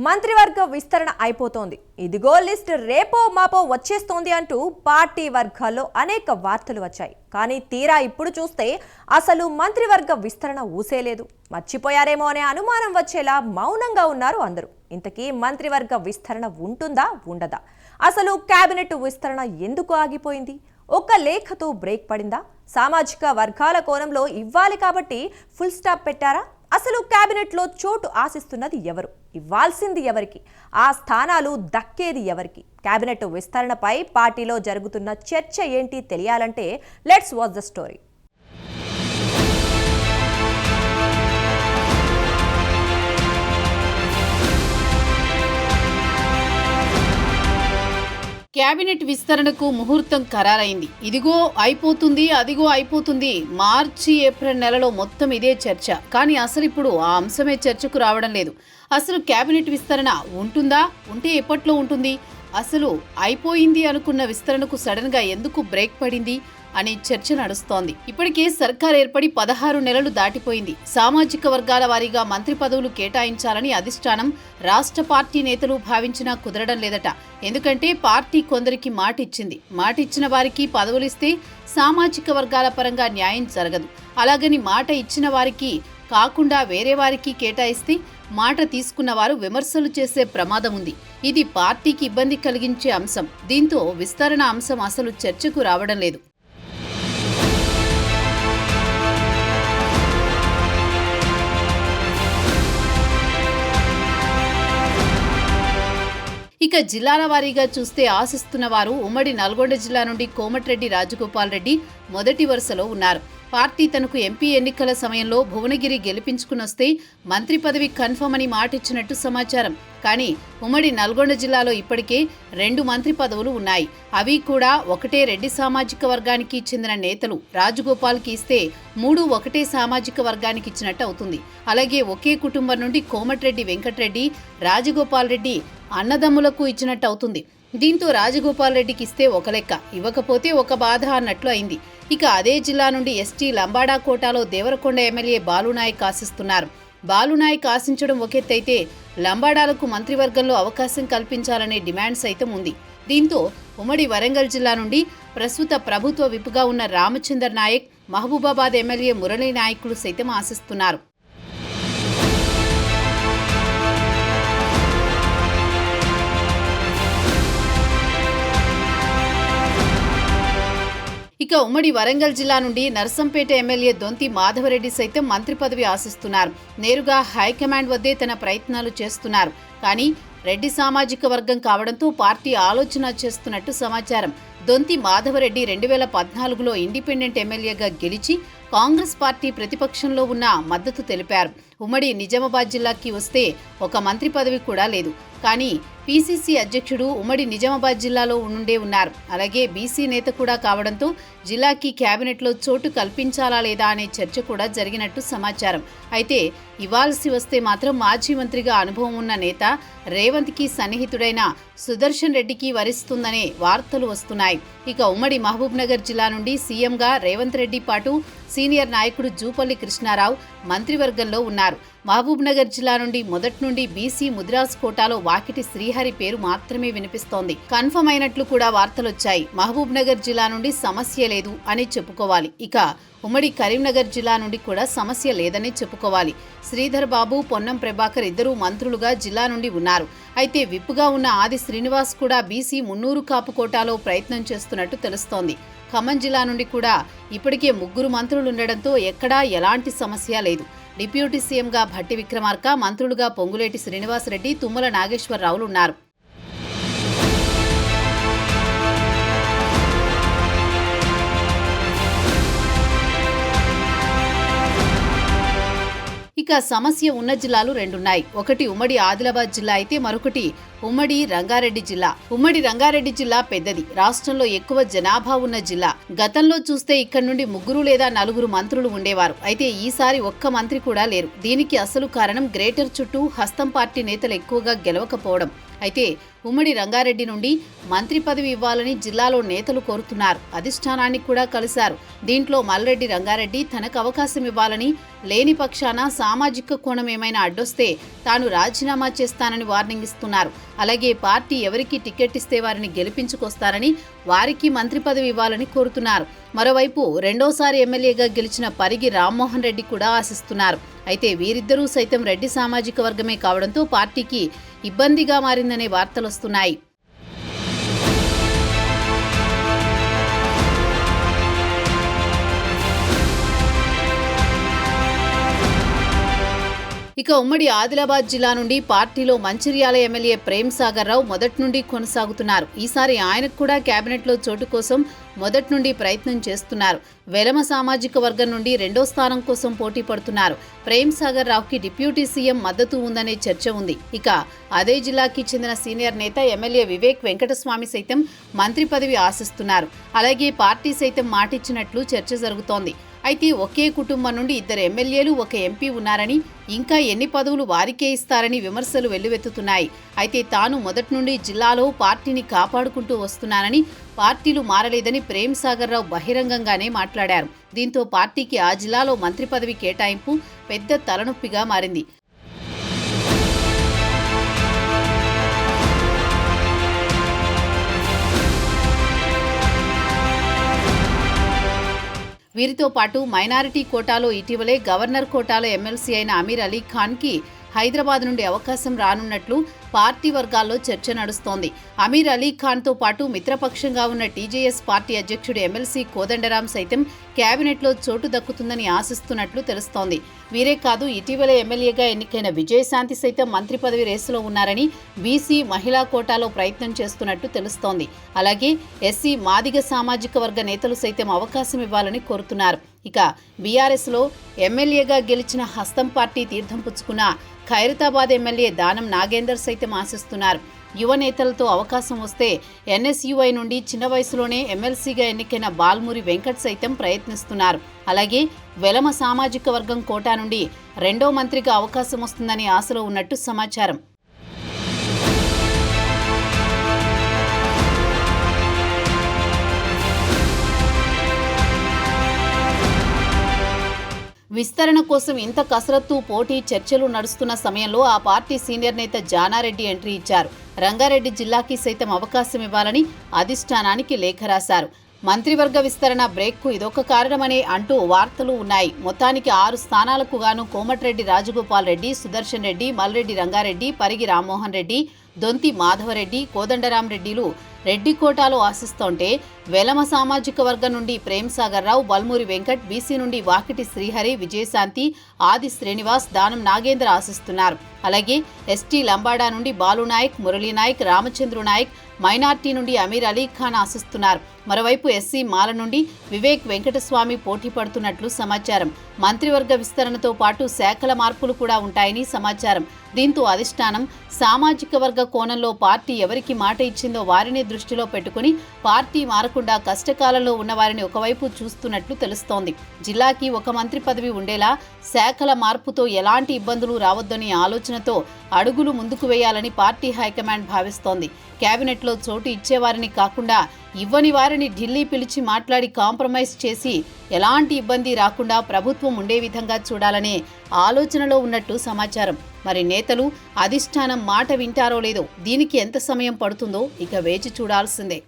మంత్రివర్గ విస్తరణ అయిపోతోంది. ఇదిగో లిస్ట్ రేపో మాపో వచ్చేస్తోంది అంటూ పార్టీ వర్గాల్లో అనేక వార్తలు వచ్చాయి. కానీ తీరా ఇప్పుడు చూస్తే అసలు మంత్రివర్గ విస్తరణ ఊసేలేదు. మర్చిపోయారేమో అనే అనుమానం వచ్చేలా మౌనంగా ఉన్నారు అందరూ. ఇంతకీ మంత్రివర్గ విస్తరణ ఉంటుందా ఉండదా? అసలు కేబినెట్ విస్తరణ ఎందుకు ఆగిపోయింది? ఒక్క లేఖతో బ్రేక్ పడిందా? సామాజిక వర్గాల కోణంలో ఇవ్వాలి కాబట్టి ఫుల్ స్టాప్ పెట్టారా? అసలు కేబినెట్లో చోటు ఆశిస్తున్నది ఎవరు? ఇవ్వాల్సింది ఎవరికి? ఆ స్థానాలు దక్కేది ఎవరికి? కేబినెట్ విస్తరణపై పార్టీలో జరుగుతున్న చర్చ ఏంటి తెలియాలంటే let's watch the story. Cabinet విస్తరణకు ముహూర్తం ఖరారైంది. ఇదిగో అయిపోతుంది, అదిగో అయిపోతుంది. మార్చి ఏప్రిల్ నెలలో మొత్తం ఇదే చర్చ. కానీ అసలు ఇప్పుడు ఆ అంశమే చర్చకు రావడం లేదు. అసలు కేబినెట్ విస్తరణ ఉంటుందా? ఉంటే ఎప్పట్లో ఉంటుంది? అసలు అయిపోయింది అనుకున్న విస్తరణకు సడన్ గా ఎందుకు బ్రేక్ పడింది అనే చర్చ నడుస్తోంది. ఇప్పటికే సర్కార్ ఏర్పడి 16 నెలలు దాటిపోయింది. సామాజిక వర్గాల వారీగా మంత్రి పదవులు కేటాయించాలని అధిష్టానం, రాష్ట్ర పార్టీ నేతలు భావించినా కుదరడం లేదట. ఎందుకంటే పార్టీ కొందరికి మాటిచ్చిన వారికి పదవులిస్తే సామాజిక వర్గాల పరంగా న్యాయం జరగదు. అలాగని మాట ఇచ్చిన వారికి కాకుండా వేరే వారికి కేటాయిస్తే మాట తీసుకున్న వారు విమర్శలు చేసే ప్రమాదం ఉంది. ఇది పార్టీకి ఇబ్బంది కలిగించే అంశం. దీంతో విస్తరణ అంశం అసలు చర్చకు రావడం లేదు. ఇక జిల్లాల వారీగా చూస్తే ఆశిస్తున్న వారు ఉమ్మడి నల్గొండ జిల్లా నుండి కోమటిరెడ్డి రాజగోపాల్ రెడ్డి మొదటి వరుసలో ఉన్నారు. పార్టీ తనకు ఎంపీ ఎన్నికల సమయంలో భువనగిరి గెలిపించుకునొస్తే మంత్రి పదవి కన్ఫర్మ్ అని మాటిచ్చినట్టు సమాచారం. కానీ ఉమ్మడి నల్గొండ జిల్లాలో ఇప్పటికే 2 మంత్రి పదవులు ఉన్నాయి. అవి కూడా ఒకటే రెడ్డి సామాజిక వర్గానికి చెందిన నేతలు రాజగోపాల్కి ఇస్తే 3 ఒకటే సామాజిక వర్గానికి ఇచ్చినట్టు అవుతుంది. అలాగే ఒకే కుటుంబం నుండి కోమటిరెడ్డి వెంకటరెడ్డి, రాజగోపాల్ రెడ్డి అన్నదమ్ములకు ఇచ్చినట్టు అవుతుంది. దీంతో రాజగోపాల్ రెడ్డికి ఇస్తే ఒక లెక్క, ఇవ్వకపోతే ఒక బాధ అన్నట్లు అయింది. ఇక అదే జిల్లా నుండి ఎస్టీ లంబాడా కోటాలో దేవరకొండ ఎమ్మెల్యే బాలునాయక్ ఆశిస్తున్నారు. బాలునాయక్ ఆశించడం ఒకెత్తైతే లంబాడాలకు మంత్రివర్గంలో అవకాశం కల్పించాలనే డిమాండ్ సైతం ఉంది. దీంతో ఉమ్మడి వరంగల్ జిల్లా నుండి ప్రస్తుత ప్రభుత్వ విప్గా ఉన్న రామచందర్ నాయక్, మహబూబాబాద్ ఎమ్మెల్యే మురళీ నాయకులు సైతం ఆశిస్తున్నారు. ఇక ఉమ్మడి వరంగల్ జిల్లా నుండి నర్సంపేట ఎమ్మెల్యే దొంతి మాధవరెడ్డి సైతం మంత్రి పదవి ఆశిస్తున్నారు. నేరుగా హైకమాండ్ వద్దే తన ప్రయత్నాలు చేస్తున్నారు. కానీ రెడ్డి సామాజిక వర్గం కావడంతో పార్టీ ఆలోచన చేస్తున్నట్టు సమాచారం. దొంతి మాధవరెడ్డి 2014లో ఇండిపెండెంట్ ఎమ్మెల్యేగా గెలిచి కాంగ్రెస్ పార్టీ ప్రతిపక్షంలో ఉన్న మద్దతు తెలిపారు. ఉమ్మడి నిజామాబాద్ జిల్లాకి వస్తే ఒక మంత్రి పదవి కూడా లేదు. కానీ పీసీసీ అధ్యక్షుడు ఉమ్మడి నిజామాబాద్ జిల్లాలో ఉండే ఉన్నారు. అలాగే బీసీ నేత కూడా కావడంతో జిల్లాకి కేబినెట్లో చోటు కల్పించాలా లేదా అనే చర్చ కూడా జరిగినట్టు సమాచారం. అయితే ఇవ్వాల్సి వస్తే మాత్రం మాజీ మంత్రిగా అనుభవం ఉన్న నేత రేవంత్కి సన్నిహితుడైన సుదర్శన్ రెడ్డికి వరిస్తుందనే వార్తలు వస్తున్నాయి. ఇక ఉమ్మడి మహబూబ్ నగర్ జిల్లా నుండి సీఎంగా రేవంత్ రెడ్డి పాటు సీనియర్ నాయకుడు జూపల్లి కృష్ణారావు మంత్రివర్గంలో ఉన్నారు. మహబూబ్ నగర్ జిల్లా నుండి మొదటి నుండి బీసీ ముదిరాజ్ కోటాలో వాకిటి శ్రీహరి పేరు మాత్రమే వినిపిస్తోంది. కన్ఫర్మ్ అయినట్లు కూడా వార్తలొచ్చాయి. మహబూబ్ నగర్ జిల్లా నుండి సమస్య లేదు అని చెప్పుకోవాలి. ఇక ఉమ్మడి కరీంనగర్ జిల్లా నుండి కూడా సమస్య లేదని చెప్పుకోవాలి. శ్రీధర్ బాబు, పొన్నం ప్రభాకర్ ఇద్దరూ మంత్రులుగా జిల్లా నుండి ఉన్నారు. అయితే విప్పుగా ఉన్న ఆది శ్రీనివాస్ కూడా బీసీ మున్నూరు కాపు కోటాలో ప్రయత్నం చేస్తున్నట్టు తెలుస్తోంది. ఖమ్మం జిల్లా నుండి కూడా ఇప్పటికే 3 మంత్రులుండడంతో ఎక్కడా ఎలాంటి సమస్య లేదు. డిప్యూటీ సీఎంగా భట్టి విక్రమార్క, మంత్రులుగా పొంగులేటి శ్రీనివాసరెడ్డి, తుమ్మల నాగేశ్వరరావులు ఉన్నారు. ఇక సమస్య ఉన్న జిల్లాలు 2 ఉన్నాయి. ఒకటి ఉమ్మడి ఆదిలాబాద్ జిల్లా అయితే మరొకటి ఉమ్మడి రంగారెడ్డి జిల్లా పెద్దది. రాష్ట్రంలో ఎక్కువ జనాభా ఉన్న జిల్లా. గతంలో చూస్తే ఇక్కడ నుండి 3 లేదా 4 మంత్రులు ఉండేవారు. అయితే ఈసారి ఒక్క మంత్రి కూడా లేరు. దీనికి అసలు కారణం గ్రేటర్ చుట్టూ హస్తం పార్టీ నేతలు ఎక్కువగా గెలవకపోవడం. అయితే ఉమ్మడి రంగారెడ్డి నుండి మంత్రి పదవి ఇవ్వాలని జిల్లాలో నేతలు కోరుతున్నారు. అధిష్టానాన్ని కూడా కలిశారు. దీంట్లో మల్రెడ్డి రంగారెడ్డి తనకు అవకాశం ఇవ్వాలని, లేని పక్షాన సామాజిక కోణం ఏమైనా అడ్డొస్తే తాను రాజీనామా చేస్తానని వార్నింగ్ ఇస్తున్నారు. అలాగే పార్టీ ఎవరికి టికెట్ ఇస్తే వారిని గెలిపించుకొస్తారని, వారికి మంత్రి పదవి ఇవ్వాలని కోరుతున్నారు. మరోవైపు రెండోసారి ఎమ్మెల్యేగా గెలిచిన పరిగి రామ్మోహన్ రెడ్డి కూడా ఆశిస్తున్నారు. అయితే వీరిద్దరూ సైతం రెడ్డి సామాజిక వర్గమే కావడంతో పార్టీకి ఇబ్బందిగా మారిందనే వార్తలొస్తున్నాయి. ఇక ఉమ్మడి ఆదిలాబాద్ జిల్లా నుండి పార్టీలో మంచిర్యాల ఎమ్మెల్యే ప్రేమ్ సాగర్ రావు మొదటి నుండి కొనసాగుతున్నారు. ఈసారి ఆయనకు కూడా కేబినెట్లో చోటు కోసం మొదటి నుండి ప్రయత్నం చేస్తున్నారు. వెలమ సామాజిక వర్గం నుండి 2వ స్థానం కోసం పోటీ పడుతున్నారు. ప్రేమ్ సాగర్ రావుకి డిప్యూటీ సీఎం మద్దతు ఉందనే చర్చ ఉంది. ఇక అదే జిల్లాకి చెందిన సీనియర్ నేత ఎమ్మెల్యే వివేక్ వెంకటస్వామి సైతం మంత్రి పదవి ఆశిస్తున్నారు. అలాగే పార్టీ సైతం మాటిచ్చినట్లు చర్చ జరుగుతోంది. అయితే ఒకే కుటుంబం నుండి 2 ఎమ్మెల్యేలు, 1 ఎంపీ ఉన్నారని, ఇంకా ఎన్ని పదవులు వారికే ఇస్తారని విమర్శలు వెల్లువెత్తుతున్నాయి. అయితే తాను మొదటి నుండి జిల్లాలో పార్టీని కాపాడుకుంటూ వస్తున్నానని, పార్టీలు మారలేదని ప్రేమ్ సాగర్ రావు బహిరంగంగానే మాట్లాడారు. దీంతో పార్టీకి ఆ జిల్లాలో మంత్రి పదవి కేటాయింపు పెద్ద తలనొప్పిగా మారింది. వీరితో పాటు మైనారిటీ కోటాలో ఇటీవలే గవర్నర్ కోటాలో ఎమ్మెల్సీ అయిన అమీర్ అలీ ఖాన్కి హైదరాబాద్ నుండి అవకాశం రానున్నట్లు పార్టీ వర్గాల్లో చర్చ నడుస్తోంది. అమీర్ అలీ ఖాన్తో పాటు మిత్రపక్షంగా ఉన్న టీజేఎస్ పార్టీ అధ్యక్షుడు ఎమ్మెల్సీ కోదండరాం సైతం కేబినెట్లో చోటు దక్కుతుందని ఆశిస్తున్నట్లు తెలుస్తోంది. వీరే కాదు, ఇటీవలే ఎమ్మెల్యేగా ఎన్నికైన విజయశాంతి సైతం మంత్రి పదవి రేసులో ఉన్నారని, బీసీ మహిళా కోటాలో ప్రయత్నం చేస్తున్నట్టు తెలుస్తోంది. అలాగే ఎస్సీ మాదిగ సామాజిక వర్గ నేతలు సైతం అవకాశం ఇవ్వాలని కోరుతున్నారు. ఇక బీఆర్ఎస్లో ఎమ్మెల్యేగా గెలిచిన హస్తం పార్టీ తీర్థం పుచ్చుకున్న ఖైరతాబాద్ ఎమ్మెల్యే దానం నాగేందర్ సైతం ఆశిస్తున్నారు. యువ నేతలతో అవకాశం వస్తే ఎన్ఎస్యుఐ నుండి చిన్న వయసులోనే ఎమ్మెల్సీగా ఎన్నికైన బాల్మూరి వెంకట్ సైతం ప్రయత్నిస్తున్నారు. అలాగే వెలమ సామాజిక వర్గం కోటా నుండి 2వ మంత్రిగా అవకాశం వస్తుందని ఆశలో ఉన్నట్టు సమాచారం. విస్తరణ కోసం ఇంత కసరత్తు, పోటీ, చర్చలు నడుస్తున్న సమయంలో ఆ పార్టీ సీనియర్ నేత జానారెడ్డి ఎంట్రీ ఇచ్చారు. రంగారెడ్డి జిల్లాకి సైతం అవకాశం ఇవ్వాలని అధిష్టానానికి లేఖ రాశారు. మంత్రివర్గ విస్తరణ బ్రేక్కు ఇదొక కారణమనే అంటూ వార్తలు ఉన్నాయి. మొత్తానికి 6 స్థానాలకు గాను కోమటిరెడ్డి రాజగోపాల్ రెడ్డి, సుదర్శన్ రెడ్డి, మల్రెడ్డి రంగారెడ్డి, పరిగి రామ్మోహన్ రెడ్డి, దొంతి మాధవరెడ్డి, కోదండరాం రెడ్డిలు రెడ్డి కోటాలో ఆశిస్తోంటే, వెలమ సామాజిక వర్గం నుండి ప్రేమ్ సాగర్ రావు, బల్మూరి వెంకట్, బీసీ నుండి వాకిటి శ్రీహరి, విజయశాంతి, ఆది శ్రీనివాస్, దానం నాగేంద్ర ఆశిస్తున్నారు. అలాగే ఎస్టీ లంబాడా నుండి బాలునాయక్, మురళీనాయక్, రామచంద్రు నాయక్, మైనార్టీ నుండి అమీర్ అలీ ఖాన్ ఆశిస్తున్నారు. మరోవైపు ఎస్సీ మాల నుండి వివేక్ వెంకటస్వామి పోటీ పడుతున్నట్లు సమాచారం. మంత్రివర్గ విస్తరణతో పాటు శాఖల మార్పులు కూడా ఉంటాయని సమాచారం. దీంతో అధిష్టానం సామాజిక వర్గ కోణంలో పార్టీ ఎవరికి మాట ఇచ్చిందో వారిని దృష్టిలో పెట్టుకుని పార్టీ మారకుండా కష్టకాలంలో ఉన్నవారిని ఒకవైపు చూస్తున్నట్లు తెలుస్తోంది. జిల్లాకి 1 మంత్రి పదవి ఉండేలా శాఖల మార్పుతో ఎలాంటి ఇబ్బందులు రావద్దని ఆలోచనతో అడుగులు ముందుకు వేయాలని పార్టీ హైకమాండ్ భావిస్తోంది. కేబినెట్లో చోటు ఇచ్చేవారిని కాకుండా ఇవ్వని వారిని ఢిల్లీ పిలిచి మాట్లాడి కాంప్రమైజ్ చేసి ఎలాంటి ఇబ్బంది రాకుండా ప్రభుత్వం ఉండే విధంగా చూడాలనే ఆలోచనలో ఉన్నట్టు సమాచారం. మరి నేతలు అధిష్టానం మాట వింటారో లేదో, దీనికి ఎంత సమయం పడుతుందో ఇక వేచి చూడాల్సిందే.